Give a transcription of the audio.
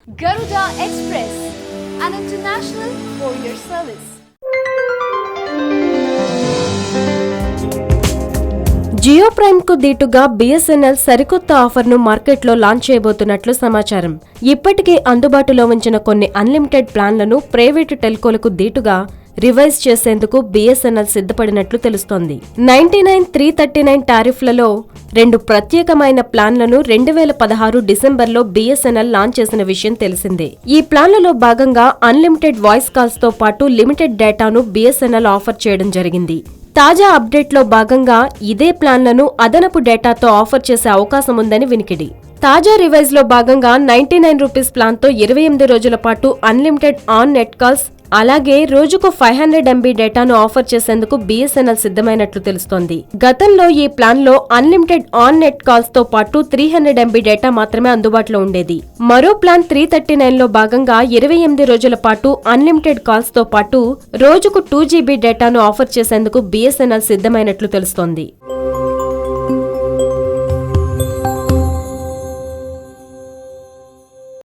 Garuda Express, an international courier service. Jio prime కు దీటుగా BSNL సరికొత్త ఆఫర్ ను మార్కెట్లో లాంచ్ చేయబోతున్నట్లు సమాచారం. ఇప్పటికే అందుబాటులో ఉంచిన కొన్ని అన్లిమిటెడ్ ప్లాన్లను ప్రైవేటు టెల్కోలకు దీటుగా రివైజ్ చేసేందుకు బిఎస్ఎన్ఎల్ సిద్ధపడినట్లు తెలుస్తోంది. 99,339 టారిఫ్లలో 2 ప్రత్యేకమైన ప్లాన్లను 2016 డిసెంబర్లో బిఎస్ఎన్ఎల్ లాంచ్ చేసిన విషయం తెలిసిందే. ఈ ప్లాన్లలో భాగంగా అన్లిమిటెడ్ వాయిస్ కాల్స్ తో పాటు లిమిటెడ్ డేటాను బిఎస్ఎన్ఎల్ ఆఫర్ చేయడం జరిగింది. తాజా అప్డేట్లో భాగంగా ఇదే ప్లాన్లను అదనపు డేటాతో ఆఫర్ చేసే అవకాశం ఉందని వినికిడి. తాజా రివైజ్ లో భాగంగా 99 రూపీస్ ప్లాన్ తో 28 రోజుల పాటు అన్లిమిటెడ్ ఆన్ నెట్ కాల్స్ అలాగే రోజుకు 500 MB డేటాను ఆఫర్ చేసేందుకు బిఎస్ఎన్ఎల్ సిద్ధమైనట్లు తెలుస్తోంది. గతంలో ఈ ప్లాన్ లో అన్లిమిటెడ్ ఆన్ నెట్ కాల్స్ తో పాటు 300 MB డేటా మాత్రమే అందుబాటులో ఉండేది. మరో ప్లాన్ 339 లో భాగంగా 28 రోజుల పాటు అన్లిమిటెడ్ కాల్స్ తో పాటు రోజుకు 2 GB డేటాను ఆఫర్ చేసేందుకు బిఎస్ఎన్ఎల్ సిద్ధమైనట్లు తెలుస్తోంది.